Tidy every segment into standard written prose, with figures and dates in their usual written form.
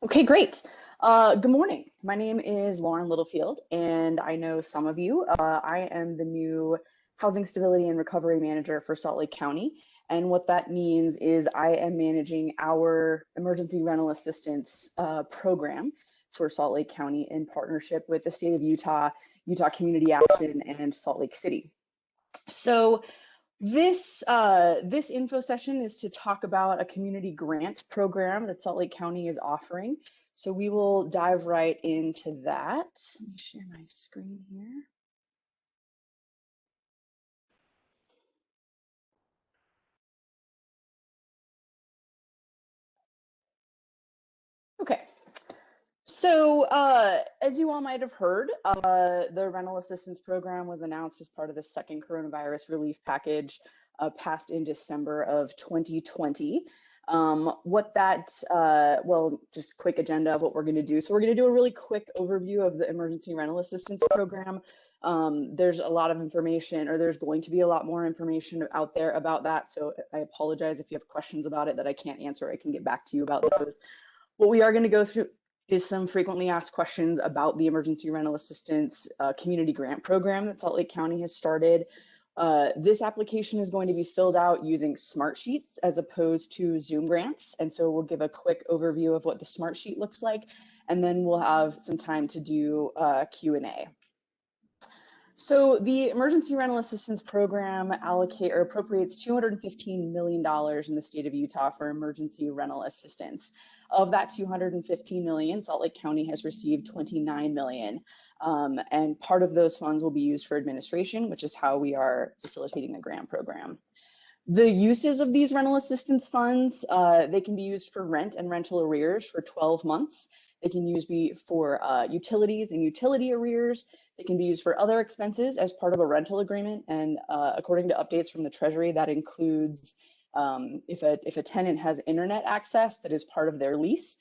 Okay, great. Good morning. My name is Lauren Littlefield, and I know some of you. I am the new Housing Stability and Recovery Manager for Salt Lake County. And what that means is I am managing our emergency rental assistance program for Salt Lake County in partnership with the state of Utah, Utah Community Action, and Salt Lake City. So this info session is to talk about a community grant program that Salt Lake County is offering. So we will dive right into that. Let me share my screen here. Okay. So as you all might have heard, the rental assistance program was announced as part of the second coronavirus relief package passed in December of 2020. Well, just quick agenda of what we're going to do. So we're going to do a really quick overview of the emergency rental assistance program. There's a lot of information, or there's going to be a lot more information out there about that. So I apologize if you have questions about it that I can't answer. I can get back to you about those. What we are going to go through is some frequently asked questions about the emergency rental assistance community grant program that Salt Lake County has started. This application is going to be filled out using Smartsheets as opposed to Zoom grants. And so we'll give a quick overview of what the Smartsheet looks like, and then we'll have some time to do Q&A. So the Emergency Rental Assistance Program appropriates $215 million in the state of Utah for emergency rental assistance. Of that $215 million, Salt Lake County has received $29 million. And part of those funds will be used for administration, which is how we are facilitating the grant program. The uses of these rental assistance funds, they can be used for rent and rental arrears for 12 months. They can be for utilities and utility arrears. They can be used for other expenses as part of a rental agreement. And according to updates from the Treasury, that includes if a tenant has internet access that is part of their lease,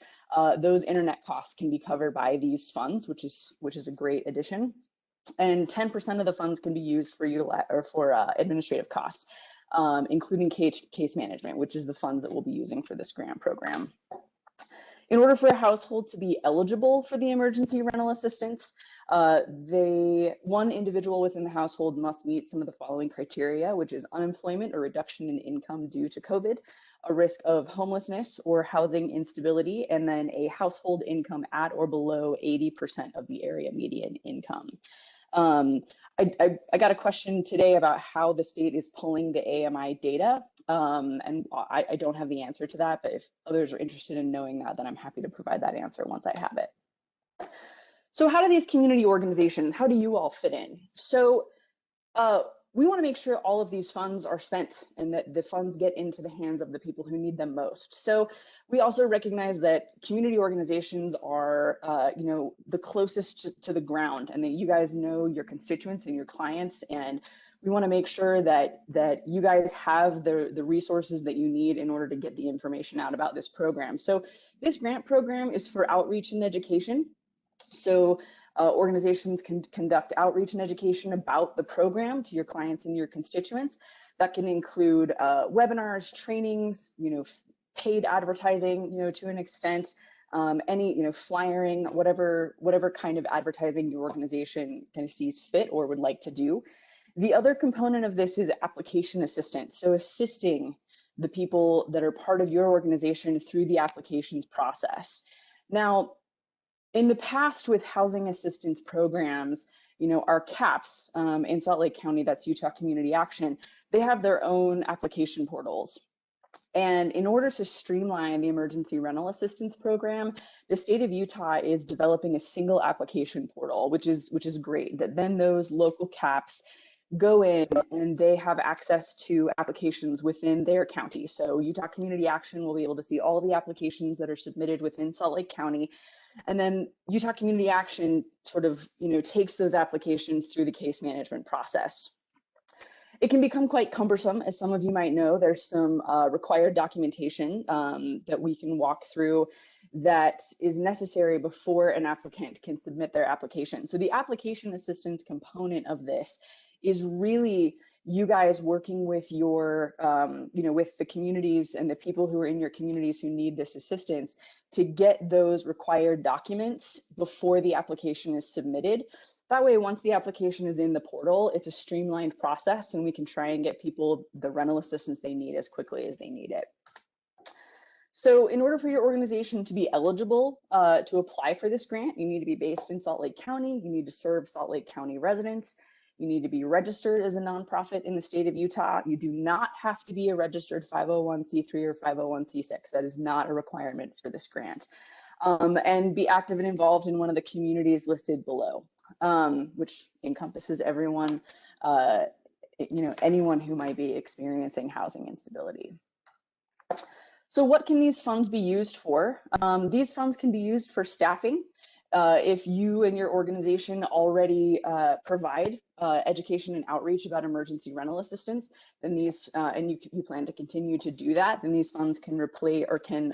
those internet costs can be covered by these funds, which is a great addition. And 10% of the funds can be used for administrative costs, including case management, which is the funds that we'll be using for this grant program. In order for a household to be eligible for the emergency rental assistance, one individual within the household must meet some of the following criteria, which is unemployment or reduction in income due to COVID, a risk of homelessness or housing instability, and then a household income at or below 80% of the area median income. I got a question today about how the state is pulling the AMI data, and I don't have the answer to that, but if others are interested in knowing that, then I'm happy to provide that answer once I have it. So how do these community organizations, how do you all fit in? So we want to make sure all of these funds are spent and that the funds get into the hands of the people who need them most. So we also recognize that community organizations are, the closest to the ground, and that you guys know your constituents and your clients, and we want to make sure that you guys have the resources that you need in order to get the information out about this program. So this grant program is for outreach and education. So organizations can conduct outreach and education about the program to your clients and your constituents. That can include webinars, trainings, paid advertising, to an extent, any, flyering, whatever kind of advertising your organization kind of sees fit or would like to do. The other component of this is application assistance. So assisting the people that are part of your organization through the applications process. Now, in the past with housing assistance programs, our CAPS in Salt Lake County, that's Utah Community Action, they have their own application portals. And in order to streamline the emergency rental assistance program, the state of Utah is developing a single application portal, which is great, that then those local CAPS go in and they have access to applications within their county. So Utah Community Action will be able to see all the applications that are submitted within Salt Lake County. And then Utah Community Action sort of, takes those applications through the case management process. It can become quite cumbersome, as some of you might know. There's some required documentation that we can walk through that is necessary before an applicant can submit their application. So the application assistance component of this is really you guys working with your, with the communities and the people who are in your communities who need this assistance to get those required documents before the application is submitted. That way, once the application is in the portal, it's a streamlined process and we can try and get people the rental assistance they need as quickly as they need it. So in order for your organization to be eligible to apply for this grant, you need to be based in Salt Lake County. You need to serve Salt Lake County residents. You need to be registered as a nonprofit in the state of Utah. You do not have to be a registered 501c3 or 501c6. That is not a requirement for this grant. And be active and involved in one of the communities listed below, which encompasses everyone, anyone who might be experiencing housing instability. So what can these funds be used for? These funds can be used for staffing. If you and your organization already provide education and outreach about emergency rental assistance, then these, and you plan to continue to do that, then these funds can replace or can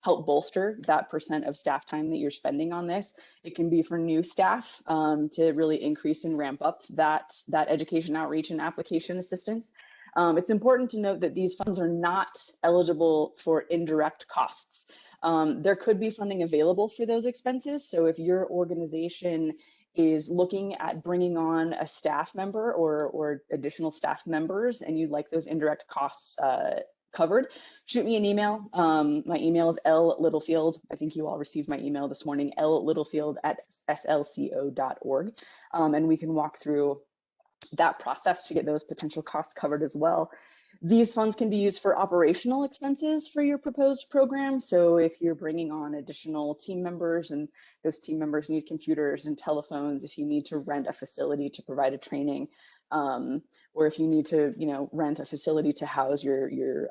help bolster that % of staff time that you're spending on this. It can be for new staff to really increase and ramp up that education, outreach, and application assistance. It's important to note that these funds are not eligible for indirect costs. There could be funding available for those expenses. So if your organization is looking at bringing on a staff member or additional staff members and you'd like those indirect costs covered, shoot me an email. My email is littlefield. I think you all received my email this morning, littlefield@slco.org. And we can walk through that process to get those potential costs covered as well. These funds can be used for operational expenses for your proposed program. So if you're bringing on additional team members and those team members need computers and telephones, if you need to rent a facility to provide a training, or if you need to, rent a facility to house your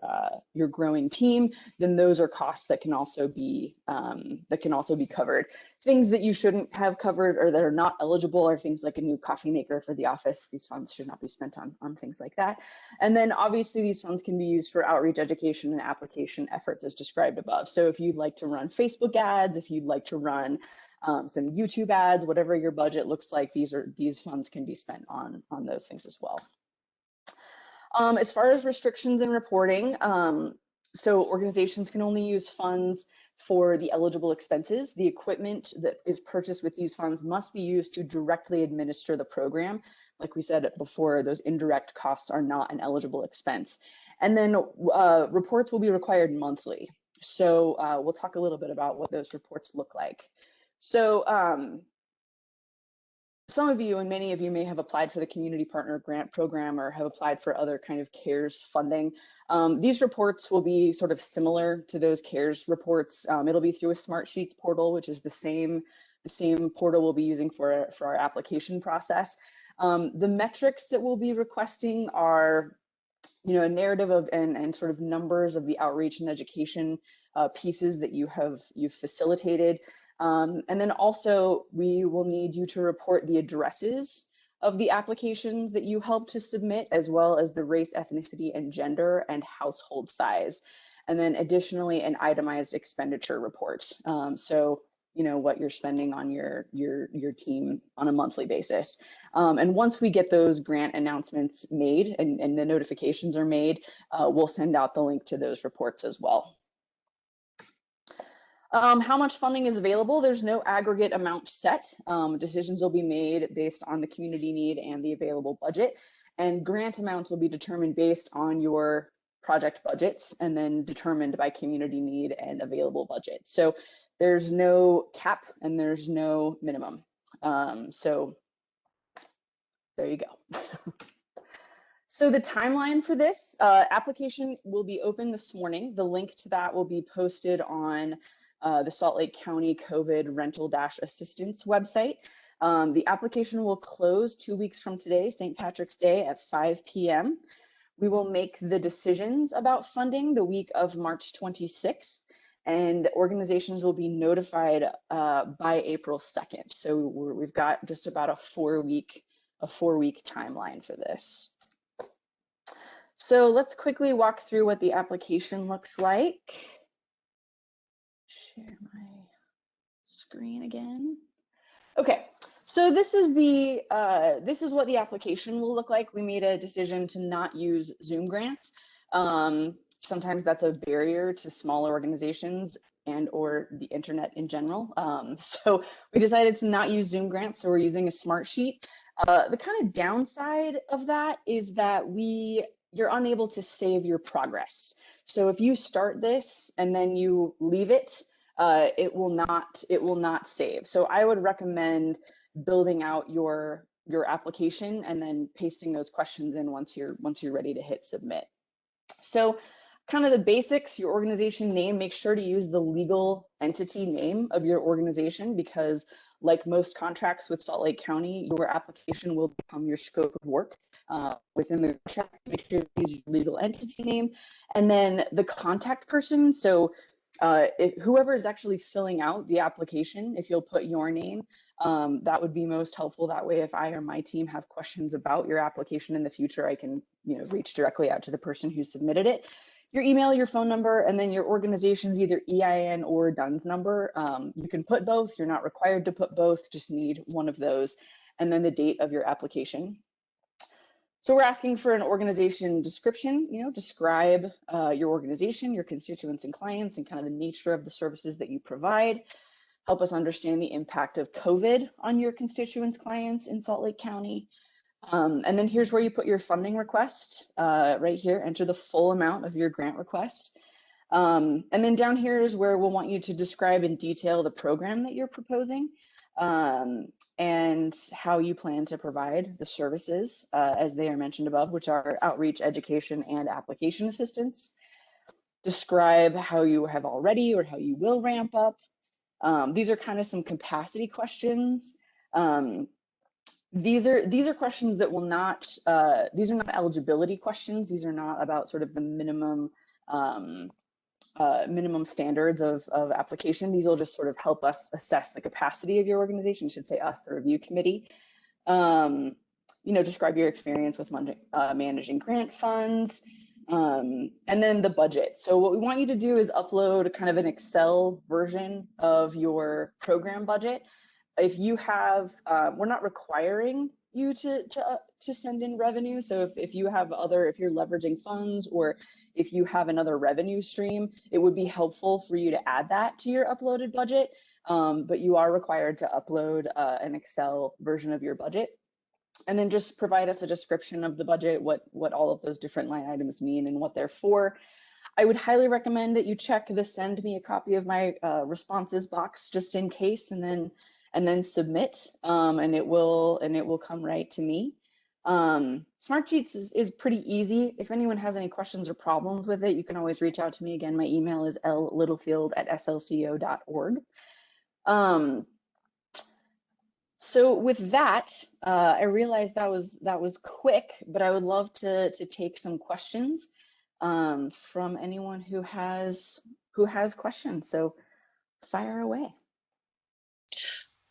growing team, then those are costs that can also be covered. Things that you shouldn't have covered or that are not eligible are things like a new coffee maker for the office. These funds should not be spent on things like that. And then obviously these funds can be used for outreach, education, and application efforts as described above. So if you'd like to run Facebook ads, if you'd like to run some YouTube ads, whatever your budget looks like, these funds can be spent on those things as well. As far as restrictions and reporting, so organizations can only use funds for the eligible expenses. The equipment that is purchased with these funds must be used to directly administer the program. Like we said before, those indirect costs are not an eligible expense. And then reports will be required monthly. So we'll talk a little bit about what those reports look like. So some of you and many of you may have applied for the Community Partner Grant Program or have applied for other kind of CARES funding. These reports will be sort of similar to those CARES reports. It'll be through a Smartsheets portal, which is the same portal we'll be using for our application process. The metrics that we'll be requesting are, a narrative of and sort of numbers of the outreach and education pieces that you've facilitated. And then also we will need you to report the addresses of the applications that you helped to submit, as well as the race, ethnicity, and gender and household size. And then additionally, an itemized expenditure report. So, what you're spending on your team on a monthly basis. And once we get those grant announcements made and the notifications are made, we'll send out the link to those reports as well. How much funding is available? There's no aggregate amount set. Decisions will be made based on the community need and the available budget, and grant amounts will be determined based on your project budgets and then determined by community need and available budget. So there's no cap and there's no minimum. So there you go. So the timeline for this application will be open this morning. The link to that will be posted on the Salt Lake County COVID Rental-Assistance website. The application will close 2 weeks from today, St. Patrick's Day, at 5 p.m. We will make the decisions about funding the week of March 26th, and organizations will be notified by April 2nd. So we've got just about a four-week timeline for this. So let's quickly walk through what the application looks like. Share my screen again. Okay, So this is what the application will look like. We made a decision to not use Zoom grants. Sometimes that's a barrier to smaller organizations and or the internet in general. So we decided to not use Zoom grants, so we're using a Smartsheet. The kind of downside of that is that you're unable to save your progress. So if you start this and then you leave it, it will not save. So I would recommend building out your application and then pasting those questions in once you're ready to hit submit. So kind of the basics, your organization name, make sure to use the legal entity name of your organization, because like most contracts with Salt Lake County, your application will become your scope of work within the contract. Make sure to use your legal entity name, and then the contact person. So whoever is actually filling out the application, if you'll put your name, that would be most helpful. That way, if I or my team have questions about your application in the future, I can reach directly out to the person who submitted it. Your email, your phone number, and then your organization's either EIN or DUNS number. You can put both. You're not required to put both, just need one of those. And then the date of your application. So we're asking for an organization description, describe your organization, your constituents and clients, and kind of the nature of the services that you provide. Help us understand the impact of COVID on your constituents, clients in Salt Lake County. And then here's where you put your funding request, right here, enter the full amount of your grant request. And then down here is where we'll want you to describe in detail the program that you're proposing, and how you plan to provide the services as they are mentioned above, which are outreach, education, and application assistance. Describe how you have already or how you will ramp up. These are kind of some capacity questions. These are questions that will not, these are not eligibility questions. These are not about sort of the minimum standards of application. These will just sort of help us assess the capacity of your organization. I should say us, the review committee. Describe your experience with managing grant funds, and then the budget. So what we want you to do is upload kind of an Excel version of your program budget. If you have, we're not requiring you to send in revenue. So if you're leveraging funds, or if you have another revenue stream, it would be helpful for you to add that to your uploaded budget. But you are required to upload an Excel version of your budget. And then just provide us a description of the budget, what all of those different line items mean and what they're for. I would highly recommend that you check the send me a copy of my responses box just in case, and then submit, and it will come right to me. Smartsheets is pretty easy. If anyone has any questions or problems with it, you can always reach out to me. Again, my email is littlefield@slco.org. So with that, I realized that was quick, but I would love to take some questions from anyone who has questions. So fire away.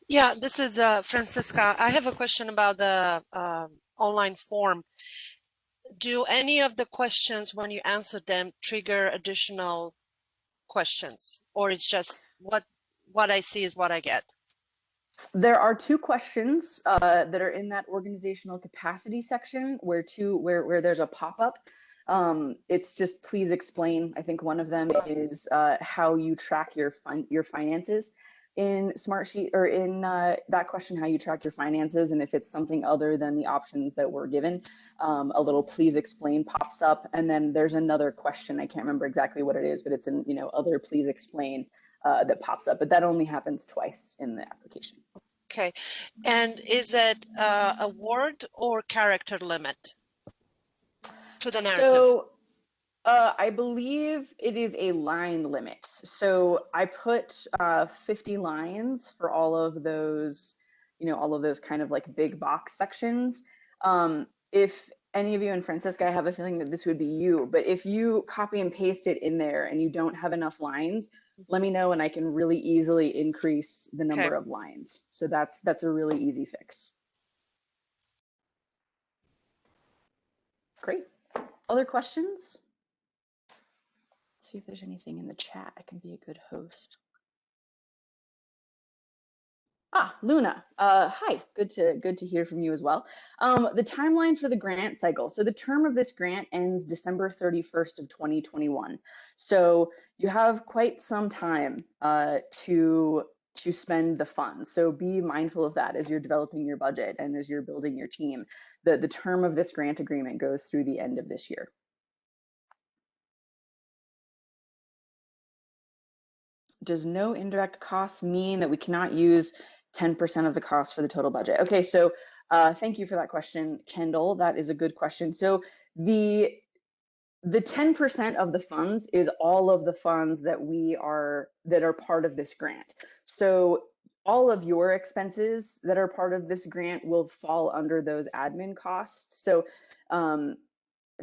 Yeah, this is Francisca. I have a question about the online form. Do any of the questions, when you answer them, trigger additional questions, or it's just what I see is what I get? There are two questions that are in that organizational capacity section where there's a pop-up. It's just please explain. I think one of them is how you track your finances in Smartsheet, or in that question, how you track your finances, and if it's something other than the options that were given, a little please explain pops up. And then there's another question, I can't remember exactly what it is, but it's in other please explain that pops up, but that only happens twice in the application. Okay, and is it a word or character limit to the narrative? So I believe it is a line limit. So I put 50 lines for all of those, all of those kind of like big box sections. If any of you, and Francisca, I have a feeling that this would be you, but if you copy and paste it in there and you don't have enough lines, let me know and I can really easily increase the number of lines. So that's a really easy fix. Great. Other questions? Let's see if there's anything in the chat. I can be a good host. Luna. Hi. Good to hear from you as well. The timeline for the grant cycle. So the term of this grant ends December 31st of 2021. So you have quite some time to spend the funds. So be mindful of that as you're developing your budget and as you're building your team. The term of this grant agreement goes through the end of this year. Does no indirect costs mean that we cannot use 10% of the cost for the total budget? Okay, so thank you for that question, Kendall. That is a good question. So the 10% of the funds is all of the funds that are part of this grant. So all of your expenses that are part of this grant will fall under those admin costs. So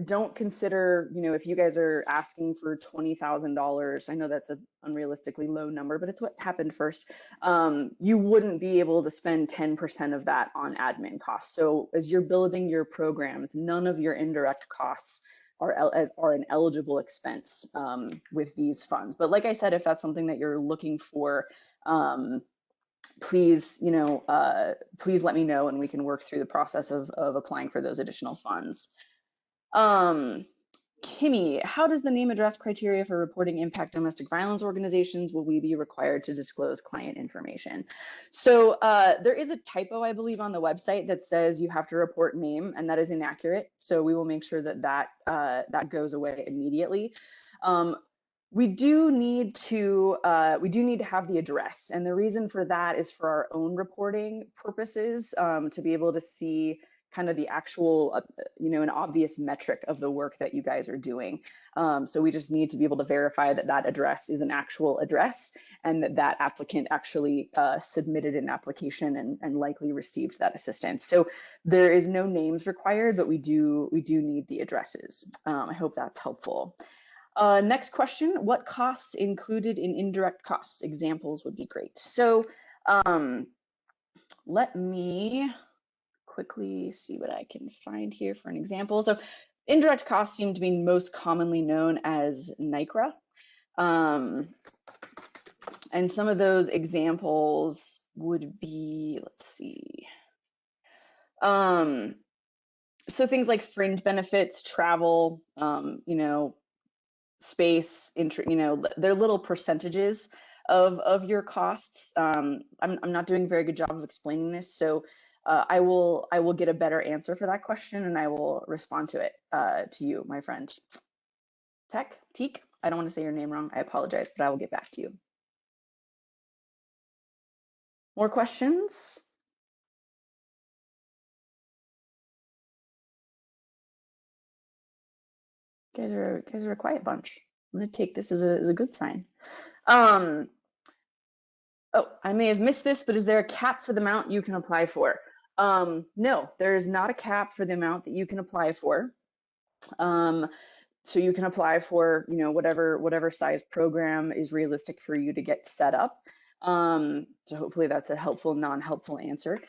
don't consider, if you guys are asking for $20,000, I know that's an unrealistically low number, but it's what happened first. You wouldn't be able to spend 10% of that on admin costs. So as you're building your programs, none of your indirect costs are an eligible expense with these funds. But like I said, if that's something that you're looking for, please, please let me know and we can work through the process of applying for those additional funds. Kimmy, how does the name address criteria for reporting impact domestic violence organizations? Will we be required to disclose client information? So there is a typo, I believe, on the website that says you have to report name, and that is inaccurate. So we will make sure that goes away immediately. We do need to have the address, and the reason for that is for our own reporting purposes, to be able to see kind of the actual, an obvious metric of the work that you guys are doing. So we just need to be able to verify that that address is an actual address and that that applicant actually submitted an application and likely received that assistance. So there is no names required, but we do need the addresses. I hope that's helpful. Next question, what costs included in indirect costs? Examples would be great. So let me quickly see what I can find here for an example. So indirect costs seem to be most commonly known as NICRA. And some of those examples would be, let's see. So things like fringe benefits, travel, space, they're little percentages of your costs. I'm not doing a very good job of explaining this, so I will get a better answer for that question and I will respond to it to you, my friend. Teak, I don't want to say your name wrong. I apologize, but I will get back to you. More questions? You guys are a quiet bunch. I'm gonna take this as a good sign. Oh, I may have missed this, but is there a cap for the amount you can apply for? No, there is not a cap for the amount that you can apply for. So you can apply for, whatever size program is realistic for you to get set up. So hopefully that's a helpful, non-helpful answer.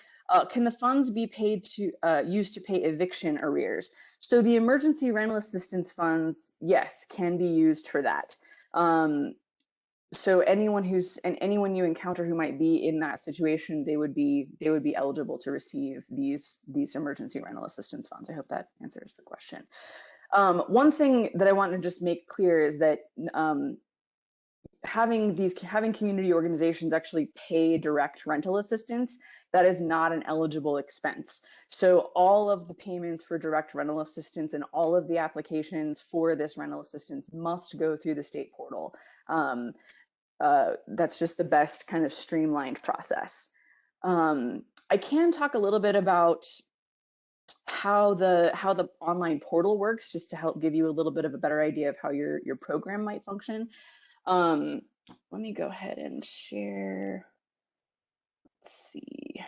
Can the funds be used to pay eviction arrears? So the emergency rental assistance funds, yes, can be used for that. So anyone you encounter who might be in that situation, they would be eligible to receive these emergency rental assistance funds. I hope that answers the question. One thing that I want to just make clear is that having community organizations actually pay direct rental assistance, that is not an eligible expense. So all of the payments for direct rental assistance and all of the applications for this rental assistance must go through the state portal. That's just the best kind of streamlined process. I can talk a little bit about how the online portal works, just to help give you a little bit of a better idea of how your program might function. Let me go ahead and share. Let's see.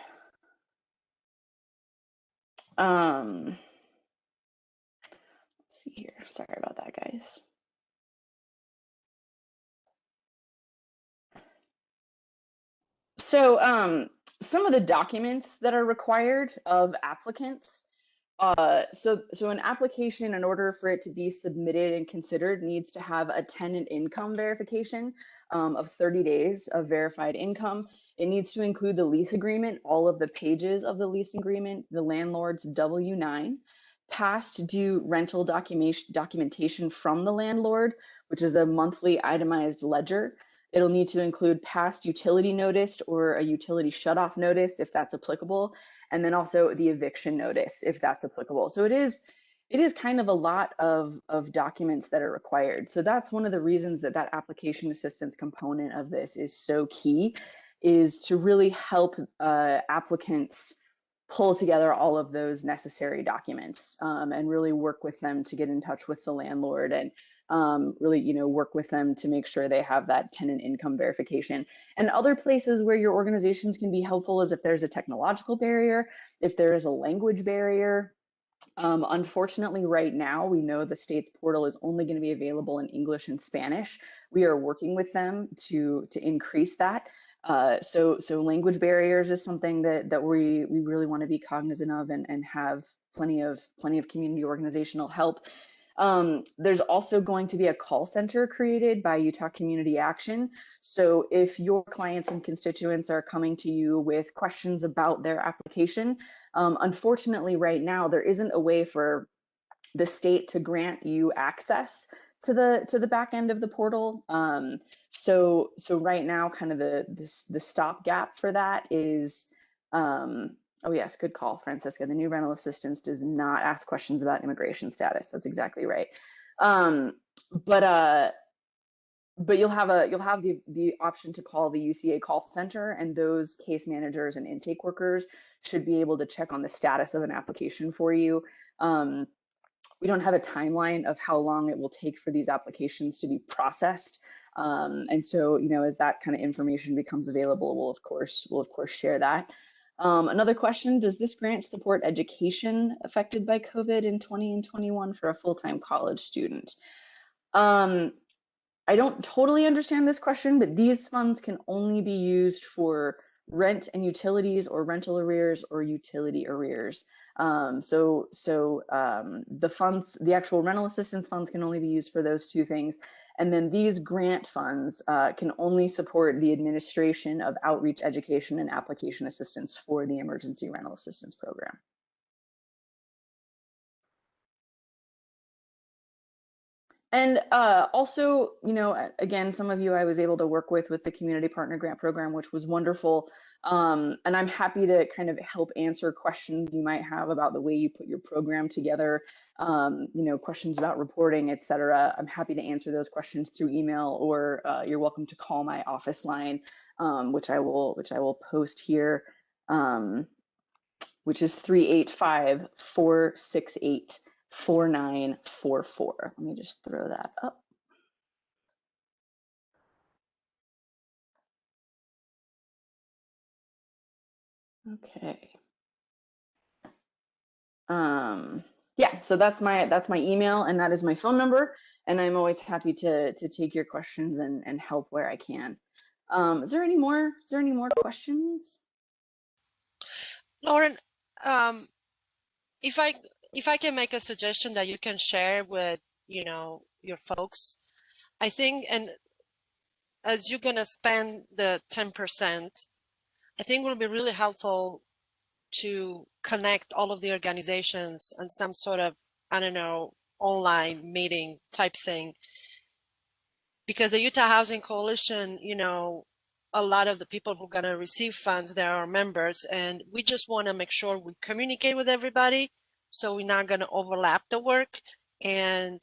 Let's see here. Sorry about that, guys. So some of the documents that are required of applicants So an application, in order for it to be submitted and considered, needs to have a tenant income verification of 30 days of verified income. It needs to include the lease agreement, all of the pages of the lease agreement, the landlord's W-9, past due rental documentation from the landlord, which is a monthly itemized ledger. It'll need to include past utility notice or a utility shutoff notice if that's applicable, and then also the eviction notice if that's applicable. So it is kind of a lot of documents that are required. So that's one of the reasons that application assistance component of this is so key, is to really help applicants pull together all of those necessary documents and really work with them to get in touch with the landlord and really, work with them to make sure they have that tenant income verification. And other places where your organizations can be helpful is if there's a technological barrier, if there is a language barrier. Unfortunately, right now, we know the state's portal is only going to be available in English and Spanish. We are working with them to increase that. So language barriers is something that we really want to be cognizant of and have plenty of community organizational help. There's also going to be a call center created by Utah Community Action. So if your clients and constituents are coming to you with questions about their application, unfortunately right now there isn't a way for the state to grant you access to the back end of the portal. So right now, kind of the stopgap for that is, oh yes, good call, Francisca. The new rental assistance does not ask questions about immigration status. That's exactly right. But you'll have the option to call the UCA call center, and those case managers and intake workers should be able to check on the status of an application for you. We don't have a timeline of how long it will take for these applications to be processed. And so, as that kind of information becomes available, we'll of course share that. Another question, does this grant support education affected by COVID in 20 and 21 for a full-time college student? I don't totally understand this question, but these funds can only be used for rent and utilities or rental arrears or utility arrears. The funds, the actual rental assistance funds can only be used for those two things. And then these grant funds can only support the administration of outreach education and application assistance for the emergency rental assistance program. And also, again, some of you I was able to work with the Community Partner Grant Program, which was wonderful. And I'm happy to kind of help answer questions you might have about the way you put your program together, questions about reporting, et cetera. I'm happy to answer those questions through email, or you're welcome to call my office line, which I will post here, which is 385-468-4944. Let me just throw that up. Okay. Yeah, so that's my email, and that is my phone number, and I'm always happy to take your questions and help where I can. Is there any more questions? Lauren, if I can make a suggestion that you can share with, your folks, I think, and as you're gonna spend the 10%, I think it will be really helpful to connect all of the organizations and some sort of, I don't know, online meeting type thing. Because the Utah Housing Coalition, a lot of the people who are going to receive funds, they are members, and we just want to make sure we communicate with everybody, so we're not going to overlap the work. And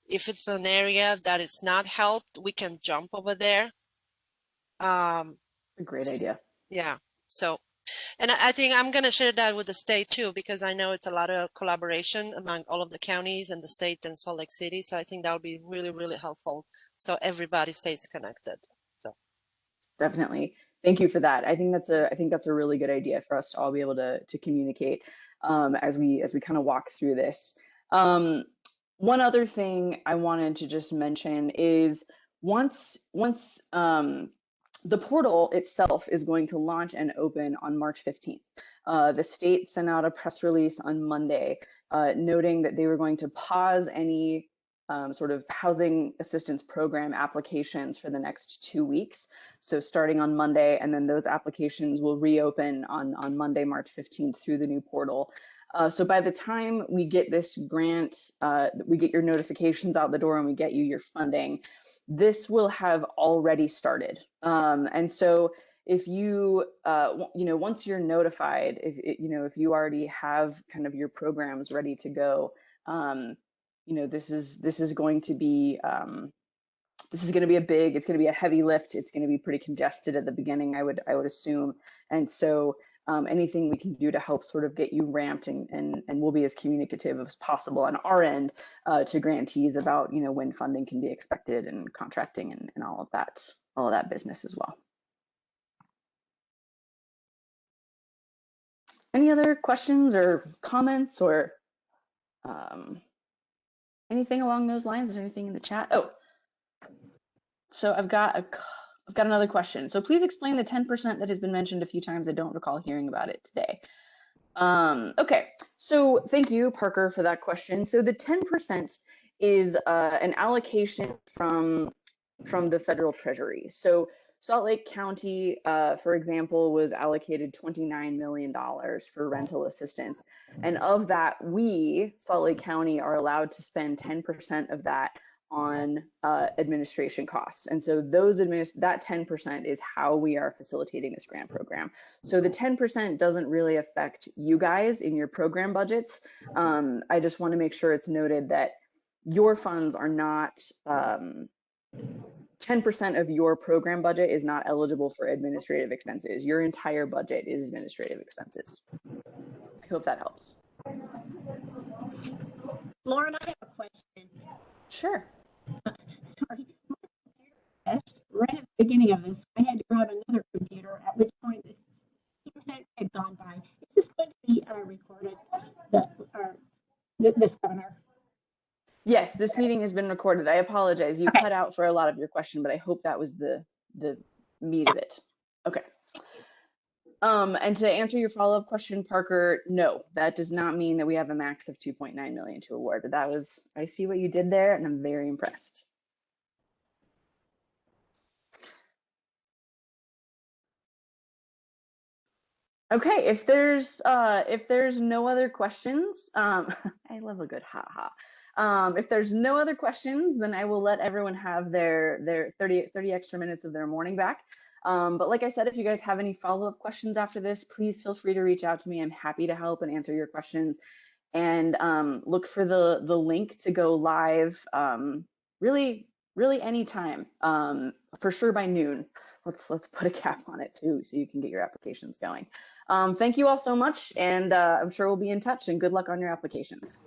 if it's an area that is not helped, we can jump over there. It's a great idea. Yeah. So, and I think I'm going to share that with the state too, because I know it's a lot of collaboration among all of the counties and the state and Salt Lake City. So I think that would be really, really helpful, so everybody stays connected. So definitely, thank you for that. I think that's a really good idea for us to all be able to communicate as we kind of walk through this. One other thing I wanted to just mention is once the portal itself is going to launch and open on March 15th. the state sent out a press release on Monday noting that they were going to pause any sort of housing assistance program applications for the next 2 weeks. So starting on Monday, and then those applications will reopen on Monday, March 15th through the new portal. So by the time we get this grant, we get your notifications out the door and we get you your funding, this will have already started. And so if you, once you're notified, if you already have kind of your programs ready to go, this is going to be it's going to be a heavy lift. It's going to be pretty congested at the beginning, I would assume. And so anything we can do to help sort of get you ramped and we'll be as communicative as possible on our end to grantees about, when funding can be expected and contracting and all of that business as well. Any other questions or comments or anything along those lines? Is there anything in the chat? Oh, so I've got another question. So please explain the 10% that has been mentioned a few times. I don't recall hearing about it today. Okay, so thank you, Parker, for that question. So the 10% is an allocation from the federal treasury. So Salt Lake County, for example, was allocated $29 million for rental assistance. And of that, we, Salt Lake County, are allowed to spend 10% of that on administration costs. And so that 10% is how we are facilitating this grant program. So the 10% doesn't really affect you guys in your program budgets. I just want to make sure it's noted that your funds are not, 10% of your program budget is not eligible for administrative expenses. Your entire budget is administrative expenses. I hope that helps. Lauren, I have a question. Sure. Sorry. Right at the beginning of this, I had to grab another computer, at which point the 2 minutes had gone by. Is this going to be recorded, this webinar? Yes, this meeting has been recorded. I apologize. You cut out for a lot of your question, but I hope that was the meat of it. Okay. And to answer your follow-up question, Parker, no, that does not mean that we have a max of 2.9 million to award. I see what you did there, and I'm very impressed. Okay, if there's no other questions, I love a good ha-ha. If there's no other questions, then I will let everyone have their 30 extra minutes of their morning back. But like I said, if you guys have any follow-up questions after this, please feel free to reach out to me. I'm happy to help and answer your questions. And look for the link to go live really anytime, for sure by noon. Let's put a cap on it too, so you can get your applications going. Thank you all so much, and I'm sure we'll be in touch, and good luck on your applications.